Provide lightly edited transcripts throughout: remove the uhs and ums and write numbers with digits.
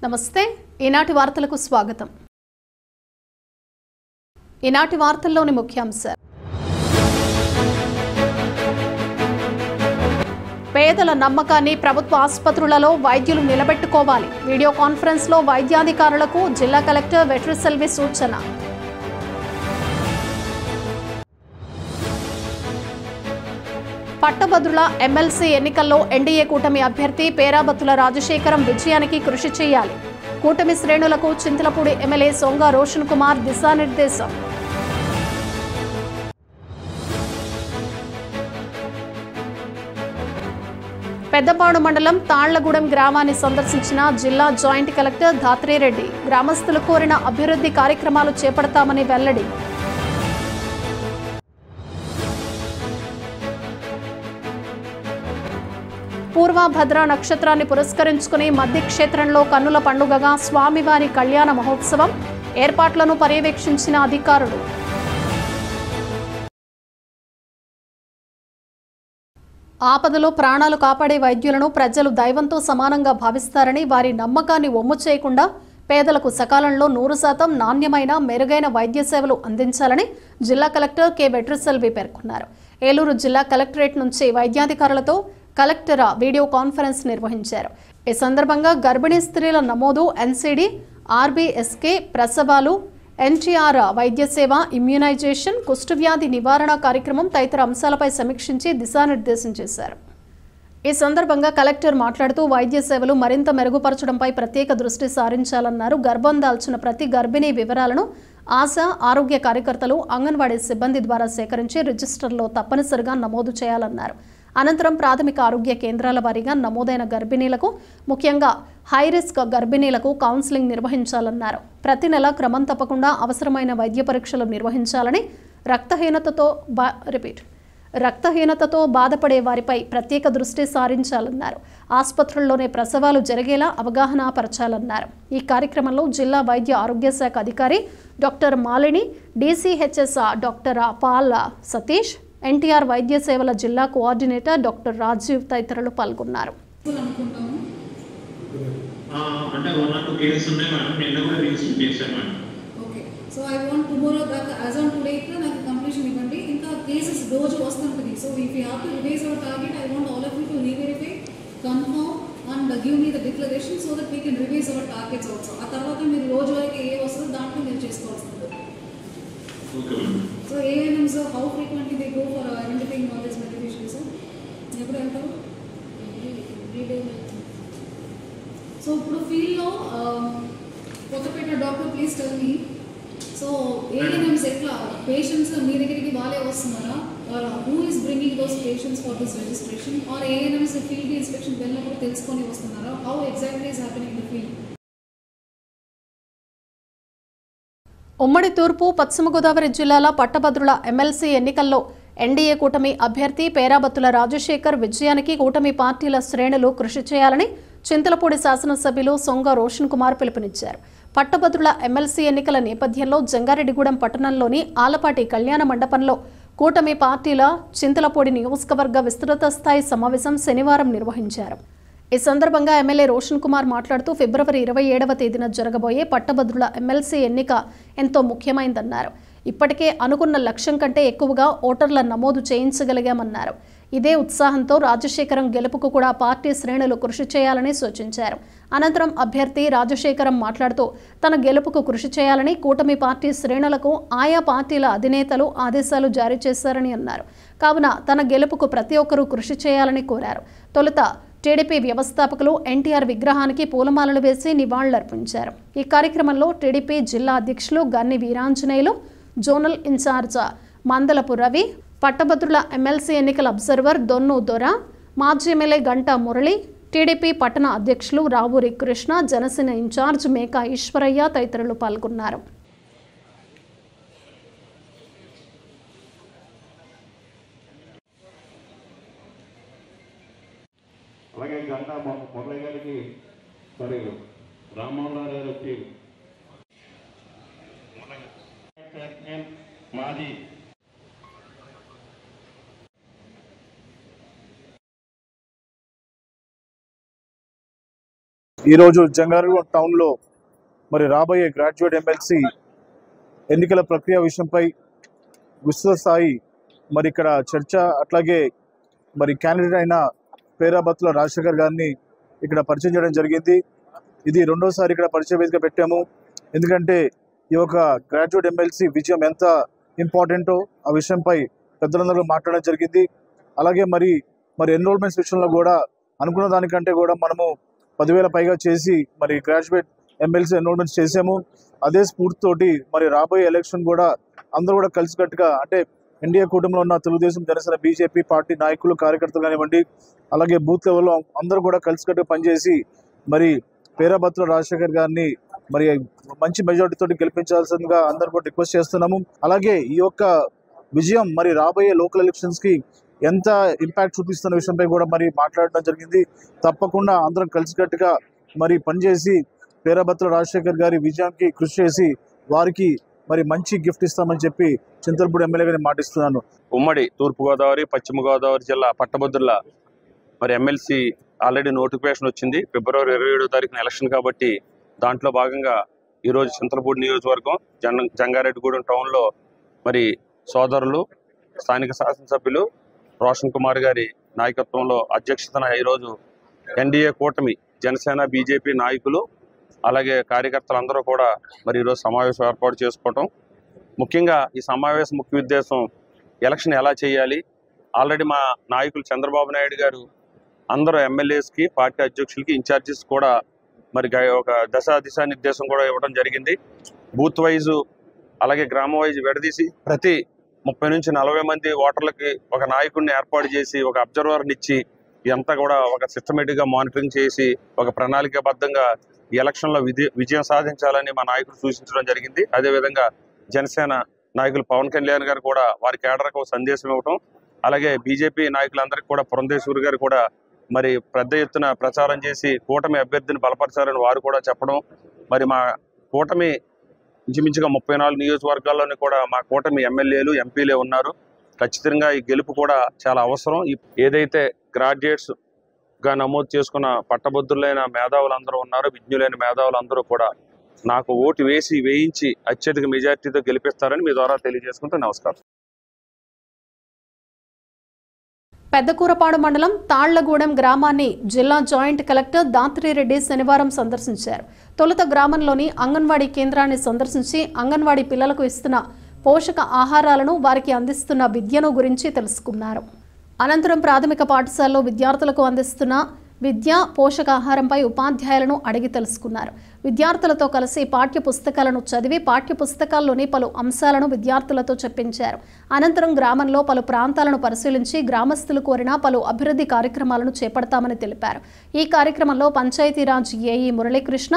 నమస్తే ఈనాటి వార్తలకు స్వాగతం। ఈనాటి వార్తల్లోని ముఖ్యాంశాలు పేదల నమ్మకాన్ని ప్రభుత్వ ఆసుపత్రులలో వైద్యులు నిలబెట్టుకోవాలి। వీడియో కాన్ఫరెన్స్ లో వైద్యాధికారులకు జిల్లా కలెక్టర్ వెట్రిసెల్వి సూచన। పట్టభద్రుల ఎమ్మెల్సీ ఎన్నికల్లో ఎన్డీఏ కూటమి అభ్యర్థి పేరాబత్తుల రాజశేఖరం విజయానికి కృషి చేయాలి। కూటమి శ్రేణులకు చింతలపూడి ఎమ్మెల్యే సొంగ రోషన్ కుమార్ దిశానిర్దేశం। పెద్దపాడు మండలం తాళ్లగూడెం గ్రామాన్ని సందర్శించిన జిల్లా జాయింట్ కలెక్టర్ ధాత్రిరెడ్డి గ్రామస్తులు కోరిన అభివృద్ధి కార్యక్రమాలు చేపడతామని వెల్లడి। పూర్వభద్ర నక్షత్రాన్ని పురస్కరించుకుని మధ్య క్షేత్రంలో కన్నుల పండుగగా స్వామివారి కళ్యాణ మహోత్సవం ఏర్పాట్లను పర్యవేక్షించిన అధికారులు। ఆపదలో ప్రాణాలు కాపాడే వైద్యులను ప్రజలు దైవంతో సమానంగా భావిస్తారని, వారి నమ్మకాన్ని ఒమ్ము చేయకుండా పేదలకు సకాలంలో 100% నాణ్యమైన మెరుగైన వైద్య సేవలు అందించాలని జిల్లా కలెక్టర్ కె వెట్రిసెల్వి పేర్కొన్నారు। ఏలూరు జిల్లా కలెక్టరేట్ నుంచి వైద్యాధికారులతో కలెక్టర్ వీడియో కాన్ఫరెన్స్ నిర్వహించారు। ఈ సందర్భంగా గర్భిణీ స్త్రీల నమోదు, ఎన్సీడీ, ఆర్బీఎస్కే, ప్రసవాలు, ఎన్టీఆర్ వైద్య సేవ, ఇమ్యూనైజేషన్, కుష్ఠవ్యాధి నివారణ కార్యక్రమం తదితర అంశాలపై సమీక్షించి దిశానిర్దేశం చేశారు। ఈ సందర్భంగా కలెక్టర్ మాట్లాడుతూ వైద్య సేవలు మరింత మెరుగుపరచడంపై ప్రత్యేక దృష్టి సారించాలన్నారు। గర్భం దాల్చిన ప్రతి గర్భిణీ వివరాలను ఆశా ఆరోగ్య కార్యకర్తలు, అంగన్వాడీ సిబ్బంది ద్వారా సేకరించి రిజిస్టర్లో తప్పనిసరిగా నమోదు చేయాలన్నారు। అనంతరం ప్రాథమిక ఆరోగ్య కేంద్రాల వారీగా నమోదైన గర్భిణీలకు, ముఖ్యంగా హైరిస్క్ గర్భిణీలకు కౌన్సిలింగ్ నిర్వహించాలన్నారు। ప్రతి నెల క్రమం తప్పకుండా అవసరమైన వైద్య పరీక్షలు నిర్వహించాలని, రక్తహీనతతో బాధపడే వారిపై ప్రత్యేక దృష్టి సారించాలన్నారు। ఆసుపత్రుల్లోనే ప్రసవాలు జరిగేలా అవగాహన పరచాలన్నారు। ఈ కార్యక్రమంలో జిల్లా వైద్య ఆరోగ్య శాఖ అధికారి doctor Malini, DCHS doctor Paul Satish, NTR వైద్య సేవల జిల్లా కోఆర్డినేటర్ డాక్టర్ రాజీవ్ తదితరులు పాల్గొన్నారు। So I want tomorrow that as on today నాకు కంప్లీషన్ ఇవ్వండి, ఇంకా కేసెస్ రోజు వస్తుంటుంది। So if you have to revise our target, I want all of you to re-verify, confirm and give me the declaration so that we can revise our targets also. ఆ తర్వాత మీరు రోజు వరకు ఏ వస్తుందో దాంట్లో మీరు చేసుకోవాల్సి ఉంటుంది। So ANMs how frequently they go for identifying all these medications? ఎప్పుడు వెళ్తారు? సో ఇప్పుడు ఫీల్డ్లో Kothapeta doctor please tell me, so ANMs ఎట్లా పేషెంట్స్ మీ దగ్గరికి వాళ్ళే వస్తున్నారా, or who is bringing those patients for this registration, or ANMs field inspection వెళ్ళినప్పుడు తెలుసుకొని వస్తున్నారా? How exactly is happening in the field? ఉమ్మడి తూర్పు పశ్చిమ గోదావరి జిల్లాల పట్టభద్రుల ఎమ్మెల్సీ ఎన్నికల్లో ఎన్డీఏ కూటమి అభ్యర్థి పేరాబత్తుల రాజశేఖర్ విజయానికి కూటమి పార్టీల శ్రేణులు కృషి చేయాలని చింతలపూడి శాసనసభ్యులు సొంగ రోషన్ కుమార్ పిలుపునిచ్చారు। పట్టభద్రుల ఎమ్మెల్సీ ఎన్నికల నేపథ్యంలో జంగారెడ్డిగూడెం పట్టణంలోని ఆలపాటి కళ్యాణ మండపంలో కూటమి పార్టీల చింతలపూడి నియోజకవర్గ విస్తృత స్థాయి సమావేశం శనివారం నిర్వహించారు। ఈ సందర్భంగా ఎమ్మెల్యే రోషన్ కుమార్ మాట్లాడుతూ ఫిబ్రవరి 27వ తేదీన జరగబోయే పట్టభద్రుల ఎమ్మెల్సీ ఎన్నిక ఎంతో ముఖ్యమైందన్నారు। ఇప్పటికే అనుకున్న లక్ష్యం కంటే ఎక్కువగా ఓటర్ల నమోదు చేయించగలిగామన్నారు। ఇదే ఉత్సాహంతో రాజశేఖరం గెలుపుకు కూడా పార్టీ శ్రేణులు కృషి చేయాలని సూచించారు। అనంతరం అభ్యర్థి రాజశేఖరం మాట్లాడుతూ తన గెలుపుకు కృషి చేయాలని కూటమి పార్టీ శ్రేణులకు ఆయా పార్టీల అధినేతలు ఆదేశాలు జారీ చేశారని అన్నారు। కావున తన గెలుపుకు ప్రతి ఒక్కరూ కృషి చేయాలని కోరారు। తొలుత టీడీపీ వ్యవస్థాపకులు ఎన్టీఆర్ విగ్రహానికి పూలమాలలు వేసి నివాళులర్పించారు। ఈ కార్యక్రమంలో టీడీపీ జిల్లా అధ్యక్షులు గన్ని వీరాంజనేయులు, జోనల్ ఇన్ఛార్జ్ మందలపు రవి, పట్టభద్రుల ఎమ్మెల్సీ ఎన్నికల అబ్జర్వర్ దొన్ను దొర, మాజీ ఎమ్మెల్యే గంటా మురళి, టీడీపీ పట్టణ అధ్యక్షులు రావూరి కృష్ణ, జనసేన ఇన్ఛార్జ్ మేకా ఈశ్వరయ్య తదితరులు పాల్గొన్నారు। అలాగే గంటా మురళి గారికి రామ్మోహన్ గారు వచ్చి మాది ఈరోజు జంగారెడ్డిగూడెం టౌన్లో మరి రాబోయే గ్రాడ్యుయేట్ ఎమ్మెల్సీ ఎన్నికల ప్రక్రియ విషయంపై విస్తృత స్థాయి మరి ఇక్కడ చర్చ, అట్లాగే మరి క్యాండిడేట్ అయిన పేరాబత్తుల రాజశేఖర్ గారిని ఇక్కడ పరిచయం చేయడం జరిగింది. ఇది రెండోసారి ఇక్కడ పరిచయ వేదిక పెట్టాము. ఎందుకంటే ఈ యొక్క గ్రాడ్యుయేట్ ఎమ్మెల్సీ విజయం ఎంత ఇంపార్టెంటో ఆ విషయంపై పెద్దలందరూ మాట్లాడడం జరిగింది. అలాగే మరి ఎన్రోల్మెంట్స్ విషయంలో కూడా అనుకున్న దానికంటే కూడా మనము 10,000 పైగా చేసి మరి గ్రాడ్యుయేట్ ఎమ్మెల్సీ ఎన్రోల్మెంట్స్ చేసాము. అదే స్ఫూర్తితోటి మరి రాబోయే ఎలక్షన్ కూడా అందరూ కూడా కలిసికట్టుగా, అంటే ఎన్డీఏ కూటమిలో ఉన్న తెలుగుదేశం, జనసేన, బీజేపీ పార్టీ నాయకులు, కార్యకర్తలు కానివ్వండి, అలాగే బూత్ లెవెల్లో అందరూ కూడా కలిసికట్టుగా పనిచేసి మరి పేరాబత్తుల రాజశేఖర్ గారిని మరి మంచి మెజారిటీ తోటి గెలిపించాల్సిందిగా అందరూ కూడా రిక్వెస్ట్ చేస్తున్నాము. అలాగే ఈ యొక్క విజయం మరి రాబోయే లోకల్ ఎలక్షన్స్కి ఎంత ఇంపాక్ట్ చూపిస్తున్న విషయంపై కూడా మరి మాట్లాడడం జరిగింది. తప్పకుండా అందరం కలిసికట్టుగా మరి పనిచేసి పేరాబత్తుల రాజశేఖర్ గారి విజయానికి కృషి చేసి వారికి మరి మంచి గిఫ్ట్ ఇస్తామని చెప్పి చింతలపూడి ఎమ్మెల్యే గారిని మాటిస్తున్నాను. ఉమ్మడి తూర్పుగోదావరి, పశ్చిమ గోదావరి జిల్లా పట్టభద్రుల మరి ఎమ్మెల్సీ ఆల్రెడీ నోటిఫికేషన్ వచ్చింది. ఫిబ్రవరి 27వ తారీఖున ఎలక్షన్ కాబట్టి దాంట్లో భాగంగా ఈరోజు చింతలపూడి నియోజకవర్గం జంగారెడ్డిగూడెం టౌన్లో మరి సోదరులు, స్థానిక శాసనసభ్యులు రోషన్ కుమార్ గారి నాయకత్వంలో అధ్యక్షతన ఈరోజు ఎన్డీఏ కూటమి జనసేన, బీజేపీ నాయకులు అలాగే కార్యకర్తలందరూ కూడా మరి ఈరోజు సమావేశం ఏర్పాటు చేసుకోవటం. ముఖ్యంగా ఈ సమావేశం ముఖ్య ఉద్దేశం ఎలక్షన్ ఎలా చేయాలి. ఆల్రెడీ మా నాయకులు చంద్రబాబు నాయుడు గారు అందరూ ఎమ్మెల్యేస్కి, పార్టీ అధ్యక్షులకి, ఇన్ఛార్జెస్ కూడా మరి ఒక దిశా నిర్దేశం కూడా ఇవ్వడం జరిగింది. బూత్ వైజు అలాగే గ్రామ వైజు విడదీసి ప్రతి 30 నుంచి 40 మంది ఓటర్లకి ఒక నాయకుడిని ఏర్పాటు చేసి ఒక అబ్జర్వర్ని ఇచ్చి ఇదంతా కూడా ఒక సిస్టమేటిక్గా మానిటరింగ్ చేసి ఒక ప్రణాళికాబద్ధంగా ఈ ఎలక్షన్లో విజయం సాధించాలని మా నాయకులు సూచించడం జరిగింది. అదేవిధంగా జనసేన నాయకులు పవన్ కళ్యాణ్ గారు కూడా వారి కేడర్కు సందేశం ఇవ్వటం, అలాగే బీజేపీ నాయకులందరికీ కూడా పురంధేశ్వరి గారు కూడా మరి పెద్ద ఎత్తున ప్రచారం చేసి కూటమి అభ్యర్థిని బలపరచాలని వారు కూడా చెప్పడం. మరి మా కూటమి ఇంచుమించుగా 34 నియోజకవర్గాల్లోని కూడా మా కూటమి ఎమ్మెల్యేలు, ఎంపీలే ఉన్నారు. ఖచ్చితంగా ఈ గెలుపు కూడా చాలా అవసరం. ఏదైతే గ్రాడ్యుయేట్స్ గా నమోదు చేసుకున్న పట్టభద్రులైన మేధావులందరూ ఉన్నారు, విజ్ఞులైన మేధావులందరూ కూడా నాకు ఓటు వేయించి అత్యధిక మెజార్టీతో గెలిపిస్తారని మీ ద్వారా తెలియజేసుకుంటూ నమస్కారం. పెద్దకూరపాడు మండలం తాళ్లగూడెం గ్రామాన్ని జిల్లా జాయింట్ కలెక్టర్ దాత్రిరెడ్డి శనివారం సందర్శించారు. తొలుత గ్రామంలోని అంగన్వాడీ కేంద్రాన్ని సందర్శించి అంగన్వాడీ పిల్లలకు ఇస్తున్న పోషక ఆహారాలను, వారికి అందిస్తున్న విద్యను గురించి తెలుసుకున్నారు. అనంతరం ప్రాథమిక పాఠశాలలో విద్యార్థులకు అందిస్తున్న విద్య, పోషకాహారంపై ఉపాధ్యాయులను అడిగి తెలుసుకున్నారు. విద్యార్థులతో కలిసి పాఠ్య పుస్తకాలను చదివి పాఠ్య పుస్తకాల్లోని పలు అంశాలను విద్యార్థులతో చెప్పించారు. అనంతరం గ్రామంలో పలు ప్రాంతాలను పరిశీలించి గ్రామస్తులు కోరిన పలు అభివృద్ధి కార్యక్రమాలను చేపడతామని తెలిపారు. ఈ కార్యక్రమంలో పంచాయతీరాజ్ ఏఈ మురళీకృష్ణ,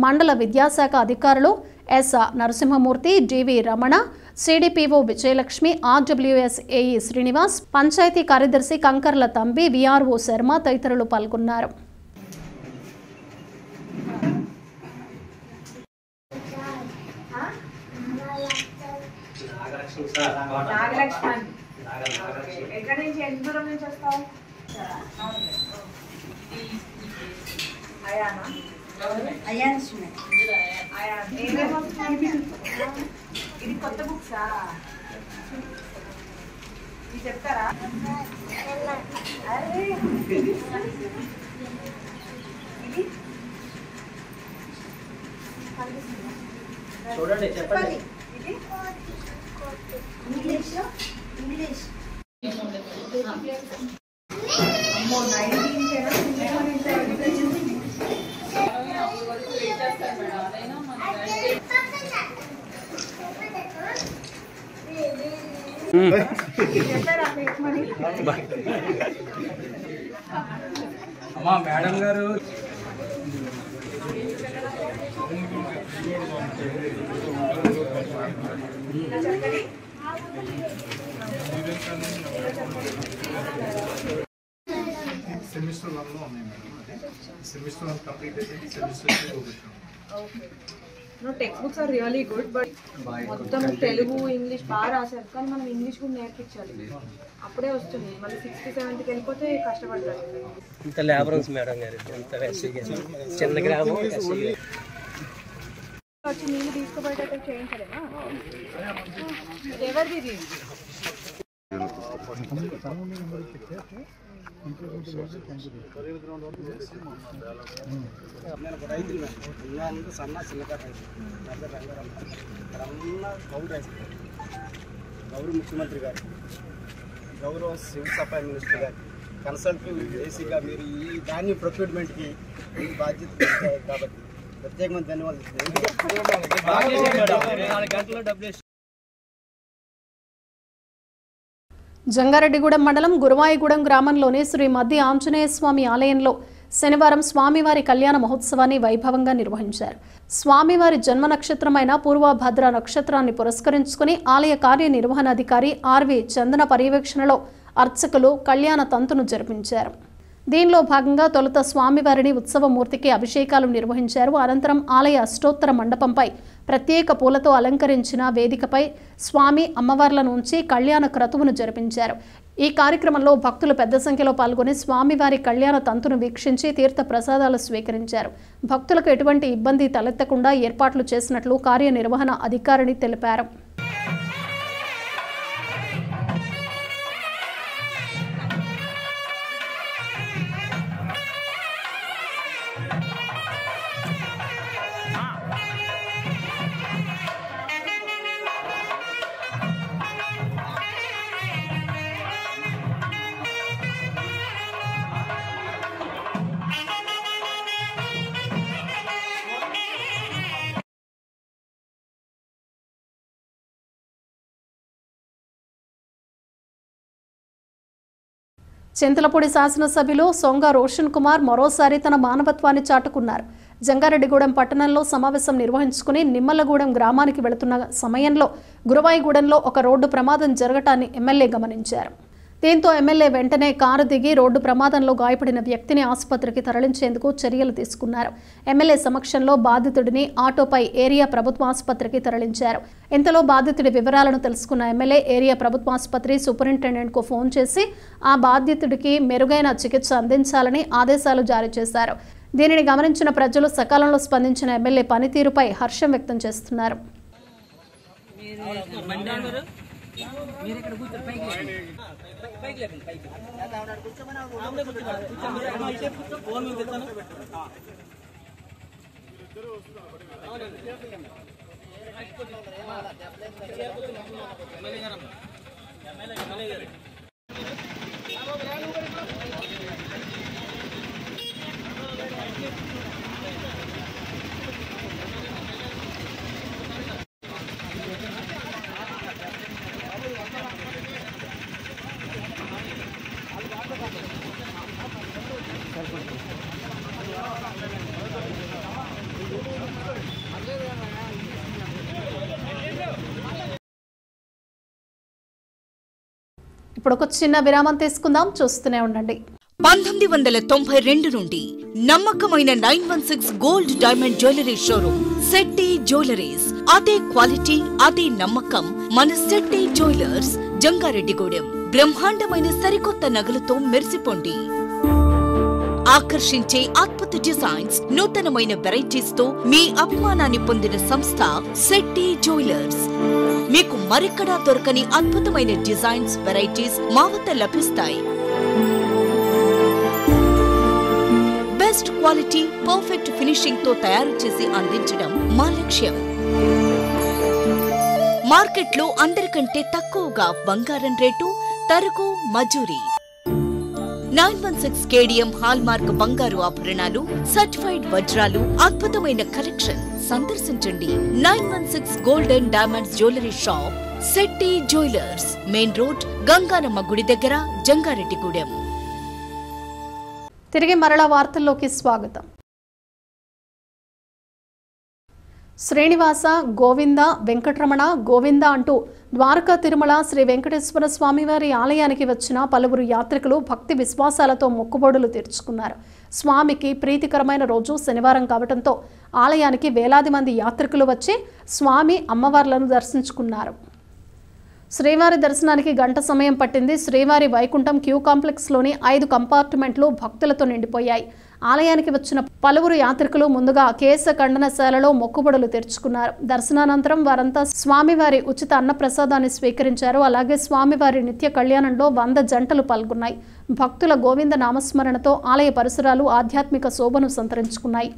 మండల విద్యాశాఖ అధికారులు S Narasimhamurthy, DV Ramana, CDPO Vijayalakshmi, RWS AE Srinivas, panchayat కార్యదర్శి కంకర్ల తంబి, విఆర్ఓ శర్మ తదితరులు పాల్గొన్నారు. ఇది కొత్త బుక్సా ఇది చెప్తారా? చూడండి, చెప్పండి. ఇది ఇంగ్లీష్ అమ్మో 19 అమ్మా మేడం గారు సెమిస్టర్ 1లో ఉన్నాయి మేడం. సెమిస్టర్ 1 కంప్లీట్ అయితే semester 2 Okay. No, textbooks are really good, but మొత్తం తెలుగు ఇంగ్లీష్ బాగా రాశారు, కానీ మనం ఇంగ్లీష్ కూడా నేర్పించాలి, అప్పుడే వస్తుంది. మళ్ళీ 6th 7th వెళ్ళిపోతే కష్టపడతారు. ఇంత లేబరన్స్ మేడం గారు, ఇంత చిన్న గ్రామం వచ్చి నీళ్ళు తీసుకుపోయేటట్టు చేయించలేమా? ఎవరిది? సన్న చిన్నకారు గౌరవ ముఖ్యమంత్రి గారు, గౌరవ సివిల్ సప్లై మినిస్టర్ గారు కన్సల్టివ్ ఏసీగా మీరు ఈ ధాన్యం ప్రొక్యూర్మెంట్కి మీకు బాధ్యత పెట్టారు కాబట్టి ప్రత్యేకమైన ధన్యవాదాలు. జంగారెడ్డిగూడెం మండలం గురువాయిగూడెం గ్రామంలోని శ్రీ మద్ది ఆంజనేయ స్వామి ఆలయంలో శనివారం స్వామివారి కళ్యాణ మహోత్సవాన్ని వైభవంగా నిర్వహించారు. స్వామివారి జన్మ నక్షత్రమైన పూర్వభద్ర నక్షత్రాన్ని పురస్కరించుకుని ఆలయ కార్యనిర్వహణాధికారి ఆర్వి చందన పర్యవేక్షణలో అర్చకులు కళ్యాణ తంతును జరిపించారు. దీనిలో భాగంగా తొలుత స్వామివారిని ఉత్సవమూర్తికి అభిషేకాలు నిర్వహించారు. అనంతరం ఆలయ అష్టోత్తర మండపంపై ప్రత్యేక పూలతో అలంకరించిన వేదికపై స్వామి అమ్మవార్లను ఉంచి కళ్యాణ క్రతువును జరిపించారు. ఈ కార్యక్రమంలో భక్తులు పెద్ద సంఖ్యలో పాల్గొని స్వామివారి కళ్యాణ తంతును వీక్షించి తీర్థ ప్రసాదాలు స్వీకరించారు. భక్తులకు ఎటువంటి ఇబ్బంది తలెత్తకుండా ఏర్పాట్లు చేసినట్లు కార్యనిర్వహణ అధికారిని తెలిపారు. చింతలపూడి శాసనసభ్యులు సొంగ రోషన్ కుమార్ మరోసారి తన మానవత్వాన్ని చాటుకున్నారు. జంగారెడ్డిగూడెం పట్టణంలో సమావేశం నిర్వహించుకుని నిమ్మలగూడెం గ్రామానికి వెళుతున్న సమయంలో గురువాయిగూడెంలో ఒక రోడ్డు ప్రమాదం జరగటాన్ని ఎమ్మెల్యే గమనించారు. దీంతో ఎమ్మెల్యే వెంటనే కారు దిగి రోడ్డు ప్రమాదంలో గాయపడిన వ్యక్తిని ఆసుపత్రికి తరలించేందుకు చర్యలు తీసుకున్నారు. ఎమ్మెల్యే సమక్షంలో బాధితుడిని ఆటోపై ఏరియా ప్రభుత్వ ఆసుపత్రికి తరలించారు. ఇంతలో బాధితుడి వివరాలను తెలుసుకున్న ఎమ్మెల్యే ఏరియా ప్రభుత్వ ఆసుపత్రి సూపరింటెండెంట్కు ఫోన్ చేసి ఆ బాధితుడికి మెరుగైన చికిత్స అందించాలని ఆదేశాలు జారీ చేశారు. దీనిని గమనించిన ప్రజలు సకాలంలో స్పందించిన ఎమ్మెల్యే పనితీరుపై హర్షం వ్యక్తం చేస్తున్నారు. ఇప్పుడు ఒక చిన్న విరామం తీసుకుందాం, చూస్తూనే ఉండండి. 1992 నుండి నమ్మకమైన 916 gold diamond jewellery showroom Shetty jewelleries. అదే క్వాలిటీ, అదే నమ్మకం మన శెట్టి జ్యువెలర్స్ జంగారెడ్డిగూడెం. బ్రహ్మాండమైన సరికొత్త నగలతో మెరిసిపోండి. ఆకర్షించే అద్భుత డిజైన్స్, నూతనమైన వెరైటీస్ తో మీ అభిమానాన్ని పొందిన సంస్థ శెట్టి జ్యువెలర్స్. మీకు మరెక్కడా దొరకని అద్భుతమైన డిజైన్స్, వెరైటీస్ మా వద్ద లభిస్తాయి. బెస్ట్ క్వాలిటీ, పర్ఫెక్ట్ ఫినిషింగ్ తో తయారు చేసి అందించడం మా లక్ష్యం. మార్కెట్లో అందరికంటే తక్కువగా బంగారం రేటు, తరుగు, మజూరీ. 916 కేడిఎం హాల్ మార్క్ బంగారు ఆభరణాలు, సర్టిఫైడ్ వజ్రాలు, అద్భుతమైన కలెక్షన్. సందర్శించండి 916 golden diamonds jewellery shop, Shetty jewellers, main road, Ganganamma గుడి దగ్గర, జంగారెడ్డిగూడెం. తిరిగి మరలా వార్తల్లోకి స్వాగతం. శ్రీనివాస గోవింద వెంకటరమణ గోవింద అంటూ ద్వారకా తిరుమల శ్రీ వెంకటేశ్వర స్వామివారి ఆలయానికి వచ్చిన పలువురు యాత్రికులు భక్తి విశ్వాసాలతో మొక్కుబడులు తీర్చుకున్నారు. స్వామికి ప్రీతికరమైన రోజు శనివారం కావడంతో ఆలయానికి వేలాది మంది యాత్రికులు వచ్చి స్వామి అమ్మవార్లను దర్శించుకున్నారు. శ్రీవారి దర్శనానికి గంట సమయం పట్టింది. శ్రీవారి వైకుంఠం క్యూ కాంప్లెక్స్లోని 5 కంపార్ట్మెంట్లు భక్తులతో నిండిపోయాయి. ఆలయానికి వచ్చిన పలువురు యాత్రికులు ముందుగా కేశ ఖండనశాలలో మొక్కుబడులు తెరుచుకున్నారు. దర్శనానంతరం వారంతా స్వామివారి ఉచిత అన్నప్రసాదాన్ని స్వీకరించారు. అలాగే స్వామివారి నిత్య కళ్యాణంలో 100 జంటలు పాల్గొన్నాయి. భక్తుల గోవింద నామస్మరణతో ఆలయ పరిసరాలు ఆధ్యాత్మిక శోభను సంతరించుకున్నాయి.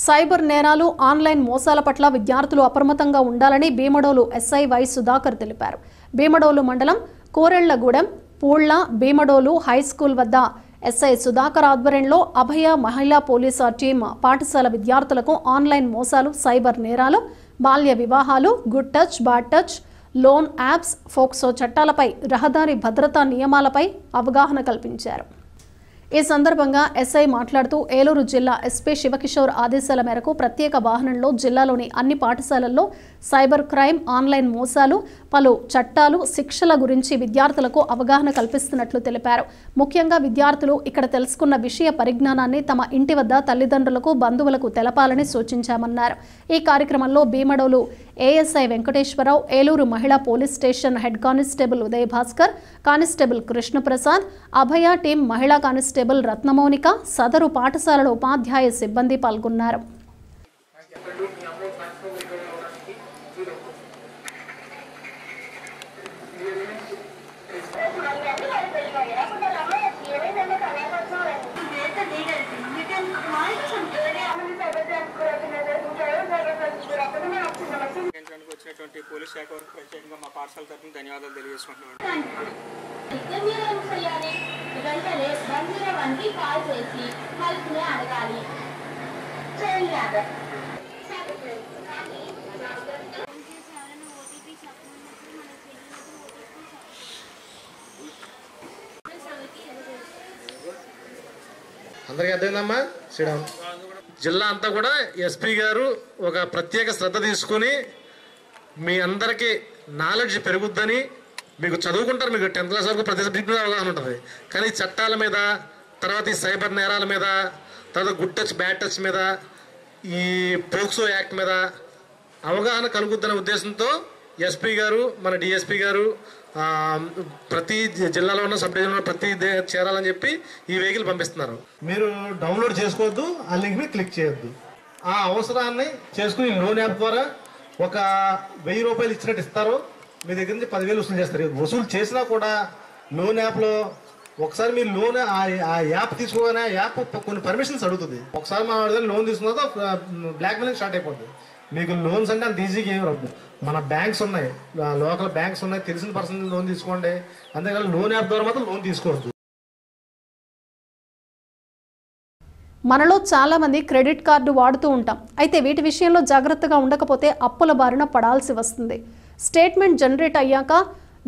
సైబర్ నేరాలు, ఆన్లైన్ మోసాల పట్ల విద్యార్థులు అప్రమత్తంగా ఉండాలని భీమడోలు ఎస్ఐ వై సుధాకర్ తెలిపారు. భీమడోలు మండలం కోరెళ్లగూడెం పూళ్ల భీమడోలు హైస్కూల్ వద్ద ఎస్ఐ సుధాకర్ ఆధ్వర్యంలో అభయ మహిళా పోలీసు టీం పాఠశాల విద్యార్థులకు ఆన్లైన్ మోసాలు, సైబర్ నేరాలు, బాల్య వివాహాలు, good touch, bad touch, loan apps, POCSO చట్టాలపై, రహదారి భద్రతా నియమాలపై అవగాహన కల్పించారు. ఈ సందర్భంగా ఎస్ఐ మాట్లాడుతూ ఏలూరు జిల్లా ఎస్పీ శివకిషోర్ ఆదేశాల మేరకు ప్రత్యేక వాహనంలో జిల్లాలోని అన్ని పాఠశాలల్లో సైబర్ క్రైమ్, ఆన్లైన్ మోసాలు, పలు చట్టాలు, శిక్షల గురించి విద్యార్థులకు అవగాహన కల్పిస్తున్నట్లు తెలిపారు. ముఖ్యంగా విద్యార్థులు ఇక్కడ తెలుసుకున్న విషయ పరిజ్ఞానాన్ని తమ ఇంటి వద్ద తల్లిదండ్రులకు, బంధువులకు తెలపాలని సూచించామన్నారు. ఈ కార్యక్రమంలో భీమడోలు ఏఎస్ఐ వెంకటేశ్వరరావు, ఏలూరు మహిళా police station head constable Uday Bhaskar, constable Krishnaprasad, Abhaya team మహిళా కానిస్టేబుల్ రత్నమౌనిక, సదరు పాఠశాలల ఉపాధ్యాయ సిబ్బంది పాల్గొన్నారు. వచ్చినటువంటి పోలీస్ శాఖ వారికి ప్రత్యేకంగా మా పాఠశాల తరఫున ధన్యవాదాలు తెలియజేసుకుంటున్నాను. అందరికీ అర్థమైందమ్మా? శ్రీరామ్ జిల్లా అంతా కూడా ఎస్పీ గారు ఒక ప్రత్యేక శ్రద్ధ తీసుకుని మీ అందరికీ నాలెడ్జ్ పెరుగుద్దని, మీకు చదువుకుంటారు, మీకు 10th క్లాస్ వరకు ప్రతి సబ్జెక్ట్ మీద అవగాహన ఉంటుంది, కానీ చట్టాల మీద, తర్వాత ఈ సైబర్ నేరాల మీద, తర్వాత గుడ్ టచ్, బ్యాడ్ టచ్ మీద, ఈ పోక్సో యాక్ట్ మీద అవగాహన కలుగుద్దనే ఉద్దేశంతో ఎస్పీ గారు, మన డిఎస్పీ గారు ప్రతి జిల్లాలో ఉన్న సబ్ డివిజన్లో ప్రతి చేరాలని చెప్పి ఈ వెహికల్ పంపిస్తున్నారు. మీరు డౌన్లోడ్ చేసుకోవద్దు, ఆ లింక్ మీద క్లిక్ చేయొద్దు. ఆ అవసరాన్ని చేసుకుని లోన్ యాప్ ద్వారా ఒక 1000 రూపాయలు ఇచ్చినట్టు ఇస్తారు, మీ దగ్గర నుంచి 10,000 వసూలు చేస్తారు. వసూలు చేసినా కూడా లోన్ యాప్లో ఒకసారి మీరు లోన్ ఆ యాప్ తీసుకోగానే ఆ యాప్ కొన్ని పర్మిషన్స్ అడుగుతుంది. ఒకసారి మా లోన్ తీసుకున్న బ్లాక్ మెయిలింగ్ స్టార్ట్ అయిపోతుంది. మీకు లోన్స్ అంటే అంత ఈజీగా ఏమి రాదు. మన బ్యాంక్స్ ఉన్నాయి, లోకల్ బ్యాంక్స్ ఉన్నాయి, తెలిసిన పర్సన్ లోన్ తీసుకోండి. అంతేకాని లోన్ యాప్ ద్వారా మాత్రం లోన్ తీసుకోవద్దు. మనలో చాలామంది క్రెడిట్ కార్డు వాడుతూ ఉంటాం. అయితే వీటి విషయంలో జాగ్రత్తగా ఉండకపోతే అప్పుల బారిన పడాల్సి వస్తుంది. స్టేట్మెంట్ జనరేట్ అయ్యాక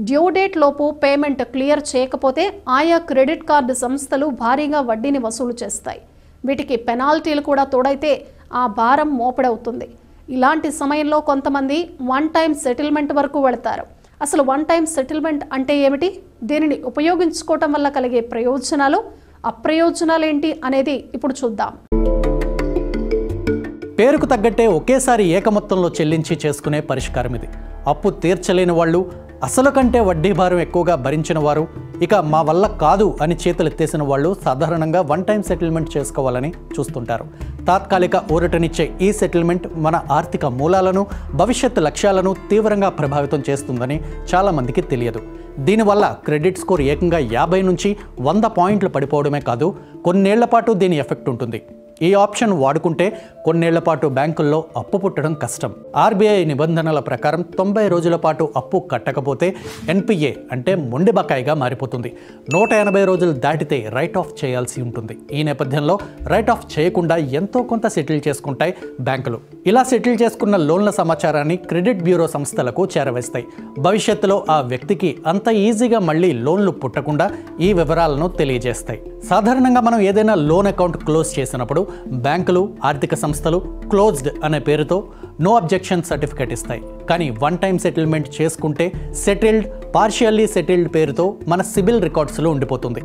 డ్యూ డేట్ లోపు పేమెంట్ క్లియర్ చేయకపోతే ఆయా క్రెడిట్ కార్డు సంస్థలు భారీగా వడ్డీని వసూలు చేస్తాయి. వీటికి పెనాల్టీలు కూడా తోడైతే ఆ భారం మోపడవుతుంది. ఇలాంటి సమయంలో కొంతమంది వన్ టైం సెటిల్మెంట్ వరకు వెళతారు. అసలు వన్ టైం సెటిల్మెంట్ అంటే ఏమిటి, దీనిని ఉపయోగించుకోవటం వల్ల కలిగే ప్రయోజనాలు, అప్రయోజనాలేంటి అనేది ఇప్పుడు చూద్దాం. పేరుకు తగ్గట్టే ఒకేసారి ఏకమొత్తంలో చెల్లించి చేసుకునే పరిష్కారం ఇది. అప్పు తీర్చలేని వాళ్ళు, అసలు కంటే వడ్డీ భారం ఎక్కువగా భరించిన వారు, ఇక మా వల్ల కాదు అని చేతులెత్తేసిన వాళ్ళు సాధారణంగా వన్ టైం సెటిల్మెంట్ చేసుకోవాలని చూస్తుంటారు. తాత్కాలిక ఊరటనిచ్చే ఈ సెటిల్మెంట్ మన ఆర్థిక మూలాలను, భవిష్యత్ లక్ష్యాలను తీవ్రంగా ప్రభావితం చేస్తుందని చాలామందికి తెలియదు. దీనివల్ల క్రెడిట్ స్కోర్ ఏకంగా 50 నుంచి 100 పాయింట్లు పడిపోవడమే కాదు, కొన్నేళ్ల పాటు దీని ఎఫెక్ట్ ఉంటుంది. ఈ ఆప్షన్ వాడుకుంటే కొన్నేళ్ల పాటు బ్యాంకుల్లో అప్పు పుట్టడం కష్టం. ఆర్బీఐ నిబంధనల ప్రకారం 90 రోజుల పాటు అప్పు కట్టకపోతే ఎన్పిఏ అంటే మొండి బకాయిగా మారిపోతుంది. 180 రోజులు దాటితే రైట్ ఆఫ్ చేయాల్సి ఉంటుంది. ఈ నేపథ్యంలో రైట్ ఆఫ్ చేయకుండా ఎంతో కొంత సెటిల్ చేసుకుంటాయి బ్యాంకులు. ఇలా సెటిల్ చేసుకున్న లోన్ల సమాచారాన్ని క్రెడిట్ బ్యూరో సంస్థలకు చేరవేస్తాయి. భవిష్యత్తులో ఆ వ్యక్తికి అంత ఈజీగా మళ్ళీ లోన్లు పుట్టకుండా ఈ వివరాలను తెలియజేస్తాయి. సాధారణంగా మనం ఏదైనా లోన్ అకౌంట్ క్లోజ్ చేసినప్పుడు బ్యాంకులు, ఆర్థిక సంస్థలు క్లోజ్డ్ అనే పేరుతో నో అబ్జెక్షన్ సర్టిఫికేట్ ఇస్తాయి. కానీ వన్ టైం సెటిల్మెంట్ చేసుకుంటే సెటిల్డ్, పార్షియల్లీ సెటిల్డ్ పేరుతో మన సిబిల్ రికార్డ్స్లో ఉండిపోతుంది.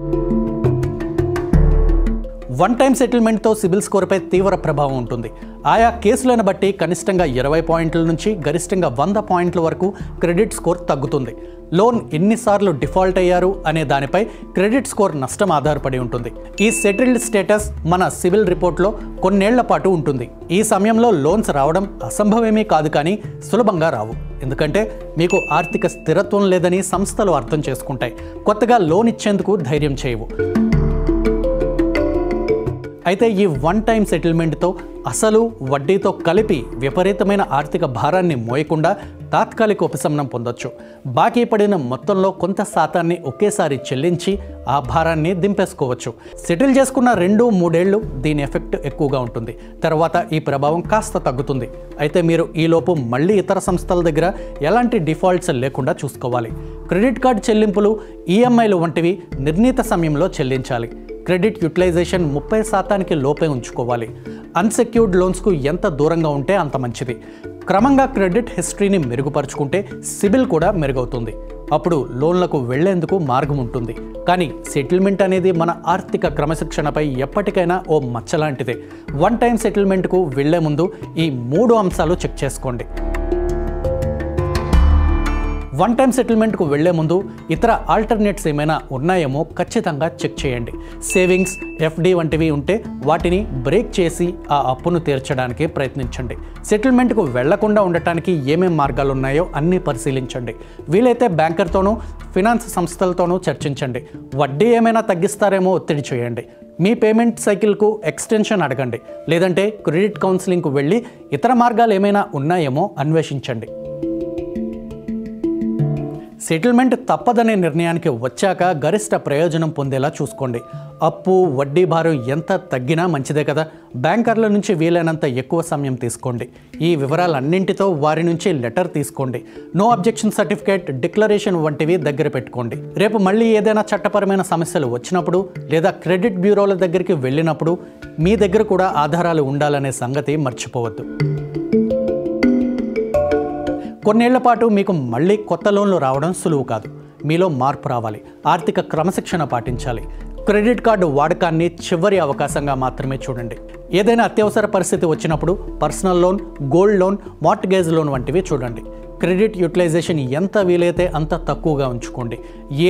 వన్ టైం సెటిల్మెంట్తో సిబిల్ స్కోర్పై తీవ్ర ప్రభావం ఉంటుంది. ఆయా కేసులను బట్టి కనిష్టంగా 20 పాయింట్ల నుంచి గరిష్టంగా 100 పాయింట్ల వరకు క్రెడిట్ స్కోర్ తగ్గుతుంది. లోన్ ఎన్నిసార్లు డిఫాల్ట్ అయ్యారు అనే దానిపై క్రెడిట్ స్కోర్ నష్టం ఆధారపడి ఉంటుంది. ఈ సెటిల్డ్ స్టేటస్ మన సివిల్ రిపోర్ట్లో కొన్నేళ్ల పాటు ఉంటుంది. ఈ సమయంలో లోన్స్ రావడం అసంభవమేమీ కాదు, కానీ సులభంగా రావు. ఎందుకంటే మీకు ఆర్థిక స్థిరత్వం లేదని సంస్థలు అర్థం చేసుకుంటాయి. కొత్తగా లోన్ ఇచ్చేందుకు ధైర్యం చేయవు. అయితే ఈ వన్ టైం సెటిల్మెంట్తో అసలు వడ్డీతో కలిపి విపరీతమైన ఆర్థిక భారాన్ని మోయకుండా తాత్కాలిక ఉపశమనం పొందొచ్చు. బాకీ పడిన మొత్తంలో కొంత శాతాన్ని ఒకేసారి చెల్లించి ఆ భారాన్ని దింపేసుకోవచ్చు. సెటిల్ చేసుకున్న 2-3 ఏళ్ళు దీని ఎఫెక్ట్ ఎక్కువగా ఉంటుంది. తర్వాత ఈ ప్రభావం కాస్త తగ్గుతుంది. అయితే మీరు ఈలోపు మళ్ళీ ఇతర సంస్థల దగ్గర ఎలాంటి డిఫాల్ట్స్ లేకుండా చూసుకోవాలి. క్రెడిట్ కార్డు చెల్లింపులు, ఈఎంఐలు వంటివి నిర్ణీత సమయంలో చెల్లించాలి. క్రెడిట్ యూటిలైజేషన్ 30% లోపే ఉంచుకోవాలి. అన్సెక్యూర్డ్ లోన్స్కు ఎంత దూరంగా ఉంటే అంత మంచిది. క్రమంగా క్రెడిట్ హిస్టరీని మెరుగుపరుచుకుంటే సిబిల్ కూడా మెరుగవుతుంది. అప్పుడు లోన్లకు వెళ్లేందుకు మార్గం ఉంటుంది. కానీ సెటిల్మెంట్ అనేది మన ఆర్థిక క్రమశిక్షణపై ఎప్పటికైనా ఓ మచ్చలాంటిదే. వన్ టైం సెటిల్మెంట్కు వెళ్లే ముందు ఈ 3 అంశాలు చెక్ చేసుకోండి. వన్ టైం సెటిల్మెంట్కు వెళ్లే ముందు ఇతర ఆల్టర్నేట్స్ ఏమైనా ఉన్నాయేమో ఖచ్చితంగా చెక్ చేయండి. సేవింగ్స్, ఎఫ్డి వంటివి ఉంటే వాటిని బ్రేక్ చేసి ఆ అప్పును తీర్చడానికి ప్రయత్నించండి. సెటిల్మెంట్కు వెళ్లకుండా ఉండటానికి ఏమేం మార్గాలు ఉన్నాయో అన్నీ పరిశీలించండి. వీలైతే బ్యాంకర్తోనూ, ఫినాన్స్ సంస్థలతోనూ చర్చించండి. వడ్డీ ఏమైనా తగ్గిస్తారేమో ఒత్తిడి చేయండి. మీ పేమెంట్ సైకిల్కు ఎక్స్టెన్షన్ అడగండి. లేదంటే క్రెడిట్ కౌన్సిలింగ్కు వెళ్ళి ఇతర మార్గాలు ఏమైనా ఉన్నాయేమో అన్వేషించండి. సెటిల్మెంట్ తప్పదనే నిర్ణయానికి వచ్చాక గరిష్ట ప్రయోజనం పొందేలా చూసుకోండి. అప్పు, వడ్డీ భారం ఎంత తగ్గినా మంచిదే కదా. బ్యాంకర్ల నుంచి వీలైనంత ఎక్కువ సమయం తీసుకోండి. ఈ వివరాలన్నింటితో వారి నుంచి లెటర్ తీసుకోండి. నో అబ్జెక్షన్ సర్టిఫికేట్, డిక్లరేషన్ వంటివి దగ్గర పెట్టుకోండి. రేపు మళ్ళీ ఏదైనా చట్టపరమైన సమస్యలు వచ్చినప్పుడు లేదా క్రెడిట్ బ్యూరోల దగ్గరికి వెళ్ళినప్పుడు మీ దగ్గర కూడా ఆధారాలు ఉండాలనే సంగతి మర్చిపోవద్దు. కొన్నేళ్ల పాటు మీకు మళ్ళీ కొత్త లోన్లు రావడం సులువు కాదు. మీలో మార్పు రావాలి. ఆర్థిక క్రమశిక్షణ పాటించాలి. క్రెడిట్ కార్డు వాడకాన్ని చివరి అవకాశంగా మాత్రమే చూడండి. ఏదైనా అత్యవసర పరిస్థితి వచ్చినప్పుడు personal loan, gold loan, mortgage loan వంటివి చూడండి. క్రెడిట్ యూటిలైజేషన్ ఎంత వీలైతే అంత తక్కువగా ఉంచుకోండి.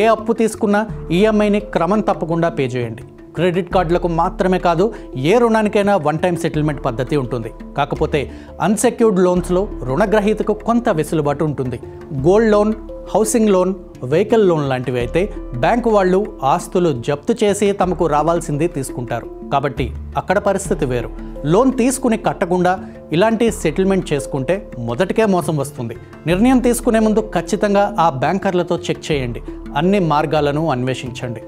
ఏ అప్పు తీసుకున్నా ఈఎంఐని క్రమం తప్పకుండా పే చేయండి. క్రెడిట్ కార్డులకు మాత్రమే కాదు, ఏ రుణానికైనా వన్ టైం సెటిల్మెంట్ పద్ధతి ఉంటుంది. కాకపోతే అన్సెక్యూర్డ్ లోన్స్లో రుణగ్రహీతకు కొంత వెసులుబాటు ఉంటుంది. Gold loan, housing loan, vehicle loan లాంటివి అయితే బ్యాంకు వాళ్ళు ఆస్తులు జప్తు చేసి తమకు రావాల్సింది తీసుకుంటారు. కాబట్టి అక్కడ పరిస్థితి వేరు. లోన్ తీసుకుని కట్టకుండా ఇలాంటి సెటిల్మెంట్ చేసుకుంటే మొదటికే మోసం వస్తుంది. నిర్ణయం తీసుకునే ముందు ఖచ్చితంగా ఆ బ్యాంకర్లతో చెక్ చేయండి. అన్ని మార్గాలను అన్వేషించండి.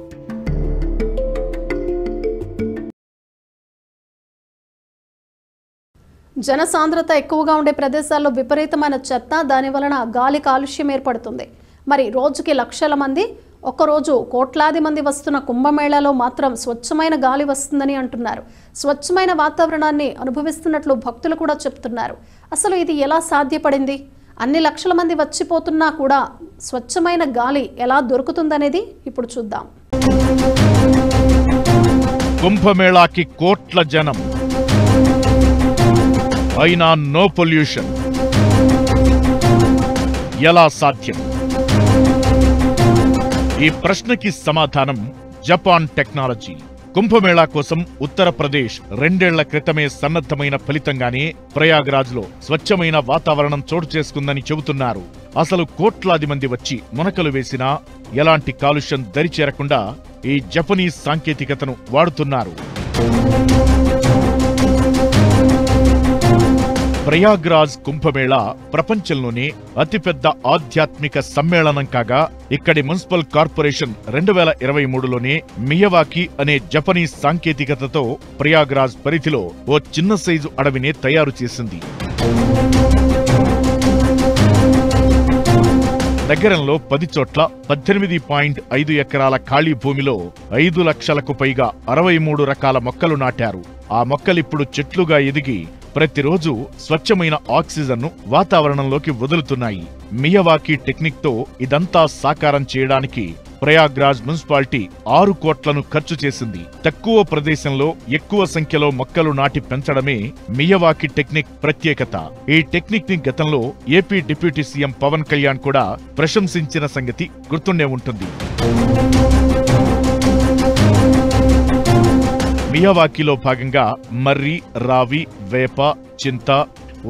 జనసాంద్రత ఎక్కువగా ఉండే ప్రదేశాల్లో విపరీతమైన చెత్త, దాని వలన గాలి కాలుష్యం ఏర్పడుతుంది. మరి రోజుకి లక్షల మంది, ఒక్కరోజు కోట్లాది మంది వస్తున్న కుంభమేళాలో మాత్రం స్వచ్ఛమైన గాలి వస్తుందని అంటున్నారు. స్వచ్ఛమైన వాతావరణాన్ని అనుభవిస్తున్నట్లు భక్తులు కూడా చెప్తున్నారు. అసలు ఇది ఎలా సాధ్యపడింది? అన్ని లక్షల మంది వచ్చిపోతున్నా కూడా స్వచ్ఛమైన గాలి ఎలా దొరుకుతుందనేది ఇప్పుడు చూద్దాం. కుంభమేళాకి కోట్ల జనం, అయినా నో పొల్యూషన్. ఎలా సాధ్యం? ఈ ప్రశ్నకి సమాధానం జపాన్ టెక్నాలజీ. కుంభమేళా కోసం ఉత్తరప్రదేశ్ 2 ఏళ్ల క్రితమే సన్నద్ధమైన ఫలితంగానే ప్రయాగ్రాజ్లో స్వచ్ఛమైన వాతావరణం చోటు చేసుకుందని చెబుతున్నారు. అసలు కోట్లాది మంది వచ్చి మునకలు వేసినా ఎలాంటి కాలుష్యం దరిచేరకుండా ఈ జపనీస్ సాంకేతికతను వాడుతున్నారు. ప్రయాగ్రాజ్ కుంభమేళా ప్రపంచంలోనే అతిపెద్ద ఆధ్యాత్మిక సమ్మేళనం కాగా, ఇక్కడి మున్సిపల్ కార్పొరేషన్ 2023లోనే మియవాకి అనే జపనీస్ సాంకేతికతతో ప్రయాగ్రాజ్ పరిధిలో ఓ చిన్న సైజు అడవినే తయారు చేసింది. నగరంలో 10 చోట్ల 18.5 ఎకరాల ఖాళీ భూమిలో 5 లక్షలకు పైగా 63 రకాల మొక్కలు నాటారు. ఆ మొక్కలిప్పుడు చెట్లుగా ఎదిగి ప్రతిరోజు స్వచ్ఛమైన ఆక్సిజన్ను వాతావరణంలోకి వదులుతున్నాయి. మియవాకి టెక్నిక్ తో ఇదంతా సాకారం చేయడానికి ప్రయాగ్రాజ్ మున్సిపాలిటీ 6 కోట్లను ఖర్చు చేసింది. తక్కువ ప్రదేశంలో ఎక్కువ సంఖ్యలో మొక్కలు నాటి పెంచడమే మియవాకి టెక్నిక్ ప్రత్యేకత. ఈ టెక్నిక్ ని గతంలో AP deputy CM Pawan Kalyan కూడా ప్రశంసించిన సంగతి గుర్తుండే ఉంటుంది. మియవాకిలో భాగంగా మర్రి, రావి, వేప, చింత,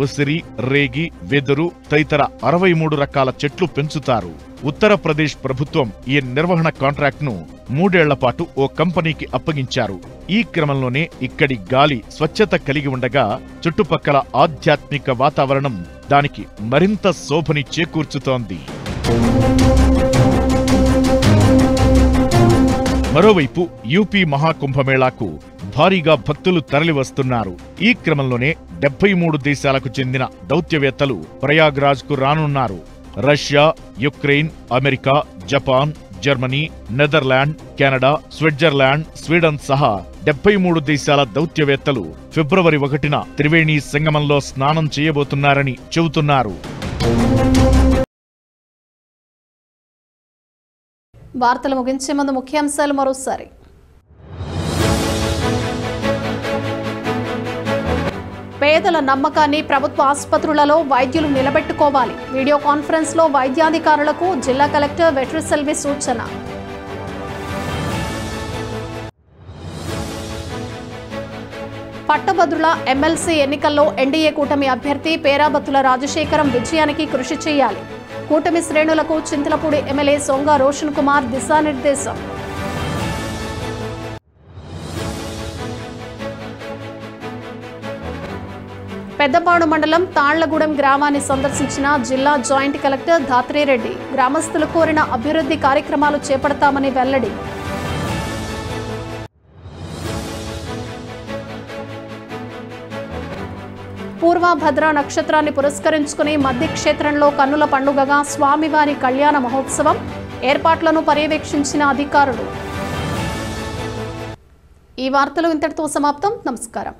ఉసిరి, రేగి, వెదురు తదితర 63 రకాల చెట్లు పెంచుతారు. ఉత్తరప్రదేశ్ ప్రభుత్వం ఈ నిర్వహణ కాంట్రాక్ట్ను 3 ఏళ్ల పాటు ఓ కంపెనీకి అప్పగించారు. ఈ క్రమంలోనే ఇక్కడి గాలి స్వచ్ఛత కలిగి ఉండగా చుట్టుపక్కల ఆధ్యాత్మిక వాతావరణం దానికి మరింత శోభని చేకూర్చుతోంది. మరోవైపు యూపీ మహాకుంభమేళాకు భారీగా భక్తులు తరలివస్తున్నారు. ఈ క్రమంలోనే 73 దేశాలకు చెందిన దౌత్యవేత్తలు ప్రయాగ్రాజ్ కు రానున్నారు. Russia, Ukraine, America, Japan, Germany, Netherland, Canada, Switzerland, Sweden సహా 73 దేశాల దౌత్యవేత్తలు ఫిబ్రవరి 1న త్రివేణి సంగమంలో స్నానం చేయబోతున్నారని చెబుతున్నారు. వార్తలు ముగించే ముందు ముఖ్యాంశాలు మరోసారి. పేదల నమ్మకాన్ని ప్రభుత్వ ఆసుపత్రులలో వైద్యులు నిలబెట్టుకోవాలి. వీడియో కాన్ఫరెన్స్ లో వైద్యాధికారులకు జిల్లా కలెక్టర్ వెట్రిసెల్వి సూచన. పట్టభద్రుల ఎమ్మెల్సీ ఎన్నికల్లో ఎన్డీఏ కూటమి అభ్యర్థి పేరాబత్తుల రాజశేఖరం విజయానికి కృషి చేయాలి. కూటమి శ్రేణులకు చింతలపూడి ఎమ్మెల్యే సొంగ రోషన్ కుమార్ దిశానిర్దేశం. పెద్దపాడు మండలం తాళ్లగూడెం గ్రామాన్ని సందర్శించిన జిల్లా జాయింట్ కలెక్టర్ ధాత్రేరెడ్డి. గ్రామస్తులు కోరిన అభివృద్ధి కార్యక్రమాలు చేపడతామని వెల్లడి. పూర్వభద్ర నక్షత్రాన్ని పురస్కరించుకుని మధ్య క్షేత్రంలో కన్నుల పండుగగా స్వామివారి కళ్యాణ మహోత్సవం. ఏర్పాట్లను పర్యవేక్షించిన అధికారులు. ఈ వార్తలు ఇంతటితో సమాప్తం. నమస్కారం.